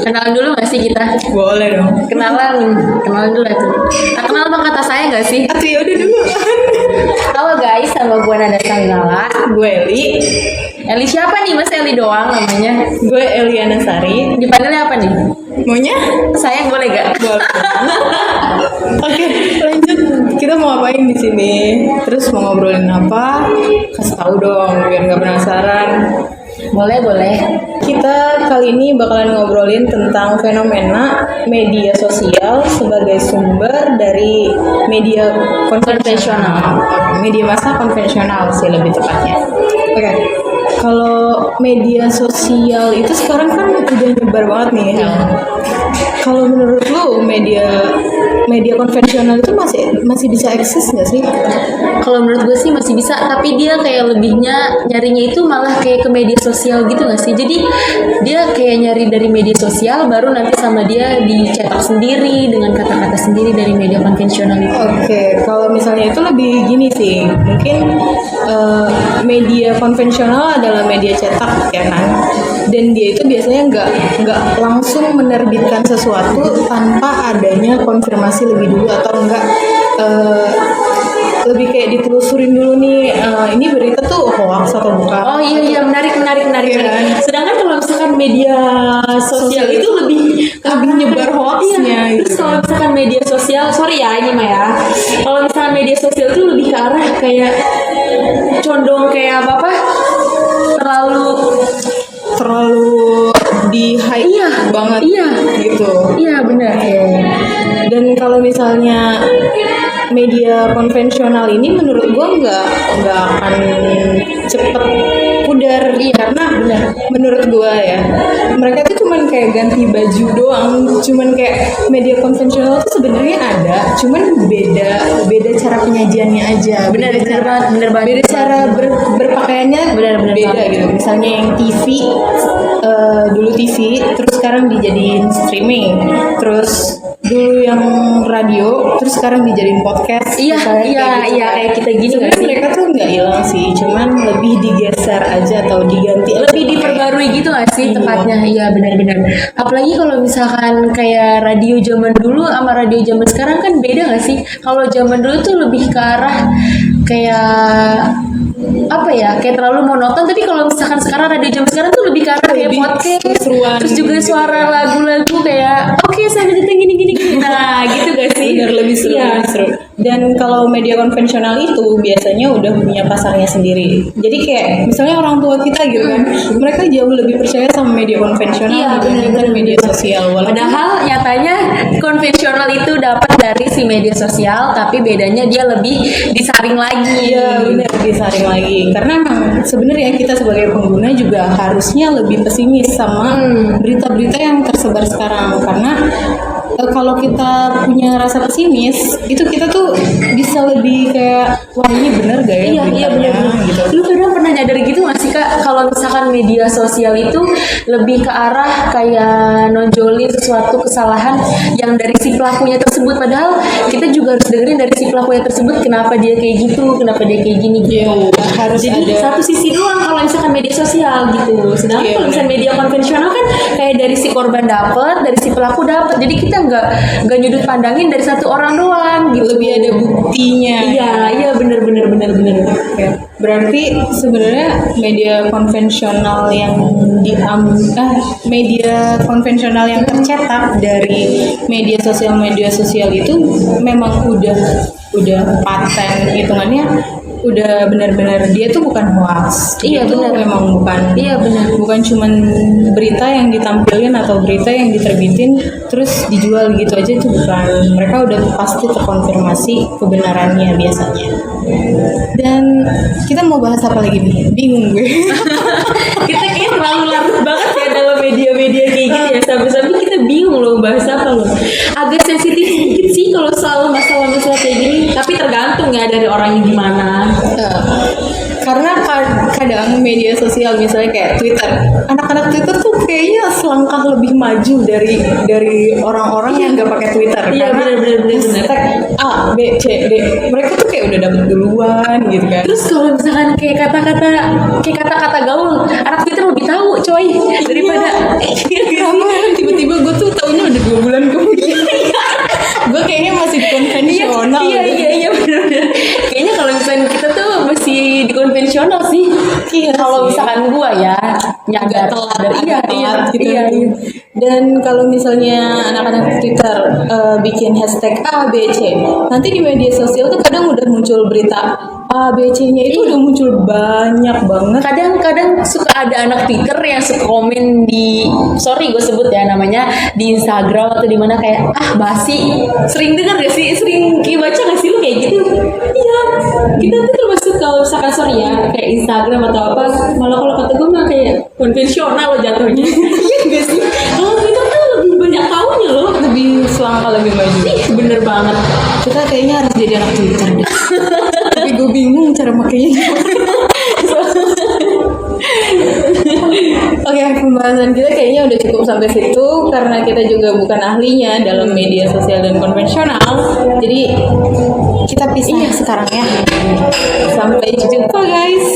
Kenalan dulu gak sih kita? Boleh dong. Kenalan dulu tuh. Tak kenal dong kata saya gak sih? Atuh ya udah dulu. Halo guys, sama gue Nada Sanggala. Gue Eli. Eli siapa nih? Mas Eli doang namanya. Gue Eliana Sari. Dipanggilnya apa nih? Maunya? Sayang boleh gak? Boleh. Oke, lanjut. Kita mau ngapain di sini? Terus mau ngobrolin apa? Kasih tahu dong biar nggak penasaran. Boleh. Kita kali ini bakalan ngobrolin tentang fenomena media sosial sebagai sumber dari media konvensional. Media massa konvensional sih lebih tepatnya. Oke. Kalau media sosial itu sekarang kan udah nyebar banget nih. Kalau menurut lu media konvensional itu masih bisa eksis nggak sih? Kalau menurut gue sih masih bisa, tapi dia kayak lebihnya nyarinya itu malah kayak ke media sosial gitu gak sih? Jadi dia kayak nyari dari media sosial, baru nanti sama dia dicetak sendiri dengan kata-kata sendiri dari media konvensional itu. Oke, kalau misalnya itu lebih gini sih, mungkin media konvensional adalah media cetak ya kan, dan dia itu biasanya nggak langsung menerbitkan sesuatu tanpa adanya konfirmasi lebih dulu atau enggak lebih kayak ditelusurin dulu nih ini berita tuh hoax atau bukan. Oh iya menarik. Iya. Sedangkan kalau misalkan media sosial itu lebih nyebar hoaxnya. Iya. Terus kalau misalkan media sosial, sorry ya ini mah ya, kalau misalkan media sosial itu lebih ke arah kayak condong kayak apa terlalu di hype banget gitu. Iya benar. Dan kalau misalnya media konvensional ini menurut gue nggak akan cepet pudar, karena menurut gue ya mereka tuh cuman kayak ganti baju doang, cuman kayak media konvensional tuh sebenarnya ada, cuman beda cara penyajiannya aja. Benar banget. Beda cara berpakaiannya beda gitu. Misalnya yang TV dulu TV, terus sekarang dijadiin streaming, terus dulu yang radio, terus sekarang dijadiin podcast. Iya kayak kita gini. Sebenarnya mereka tuh nggak hilang sih, cuman lebih digeser aja atau diganti, lebih diperbarui gitu nggak sih tepatnya. Iya benar. Apalagi kalau misalkan kayak radio zaman dulu sama radio zaman sekarang kan beda nggak sih? Kalau zaman dulu tuh lebih ke arah kayak apa ya, kayak terlalu monoton, tapi kalau misalkan sekarang radio zaman sekarang tuh lebih ke arah kayak podcast, terus juga suara lagu-lagu kayak oke, sampai detik gini nah gitu gak sih? Benar, lebih seru. Dan kalau media konvensional itu biasanya udah punya pasarnya sendiri. Jadi kayak misalnya orang tua kita gitu kan, mereka jauh lebih percaya sama media konvensional dibandingkan media sosial. Padahal nyatanya konvensional itu dapat dari si media sosial, tapi bedanya dia lebih disaring lagi. Iya benar, disaring lagi. Karena emang sebenarnya kita sebagai pengguna juga harusnya lebih pesimis sama berita-berita yang tersebar sekarang. Karena kalau kita punya rasa pesimis, itu kita tuh bisa lebih kayak wah ini bener gak ya beritanya gitu. Lu kadang pernah nyadar gitu gak sih Kak, kalau misalkan media sosial itu lebih ke arah kayak nonjolin sesuatu kesalahan yang dari si pelakunya tersebut, padahal kita juga harus dengerin dari si pelakunya tersebut kenapa dia kayak gitu, kenapa dia kayak gini gitu. Harus jadi ada satu sisi doang kalau misalkan media sosial gitu. Sedangkan kalau misalkan media konvensional kan kayak dari si korban dapet, dari si pelaku dapet, jadi kita nggak nyudut pandangin dari satu orang doang gitu. Lebih ada buktinya. Iya benar. Oke. Berarti sebenarnya media konvensional yang yang tercetak dari media sosial itu memang udah paten, hitungannya udah benar-benar dia tuh bukan hoax. Iya benar. Memang bukan. Iya benar. Bukan cuman berita yang ditampilin atau berita yang diterbitin terus dijual gitu aja, itu bukan. Mereka udah pasti terkonfirmasi kebenarannya biasanya. Dan kita mau bahas apa lagi nih? Bingung gue. Kita kayak terlalu larut banget ya dalam media-media kayak gitu ya. Sampai-sampai kita bingung loh bahas apa loh. Agak sensitif sedikit sih kalau soal masalah-masalah kayak gini. Tapi tergantung ya dari orangnya gimana. Karena kadang media sosial misalnya kayak Twitter, anak-anak Twitter tuh kayaknya selangkah lebih maju dari orang-orang yang nggak pakai Twitter. Iya benar. Hashtag A, B, C, D, mereka tuh kayak udah dapet duluan gitu kan. Terus kalau misalkan kayak kata-kata gaul, anak Twitter lebih tahu coy daripada kenapa tiba-tiba Kalau misalkan gua ya nyadar agak telat, iya, telat gitu. iya. Dan kalau misalnya anak-anak Twitter bikin hashtag A, B, C, nanti di media sosial tuh kadang udah muncul berita A, B, C-nya itu udah muncul banyak banget. Kadang-kadang suka ada anak Twitter yang suka komen di, sorry gue sebut ya namanya, di Instagram atau di mana kayak basi. Sering dengar gak sih? Sering baca gak sih lu kayak gitu? Iya. Kita tuh termasuk kalau misalkan sorry ya kayak Instagram atau apa, malah kalau kata gue mah kayak konvensional loh jatuhnya. Iya gak sih? Kalau Twitter tuh lebih banyak tahunya loh. Lebih selangkah lebih maju. Bener banget. Kita kayaknya harus jadi anak Twitter deh. Tapi gue bingung cara makainya. Oke, pembahasan kita kayaknya udah cukup sampai situ karena kita juga bukan ahlinya dalam media sosial dan konvensional. Jadi kita pisah sekarang ya. Sampai jumpa guys.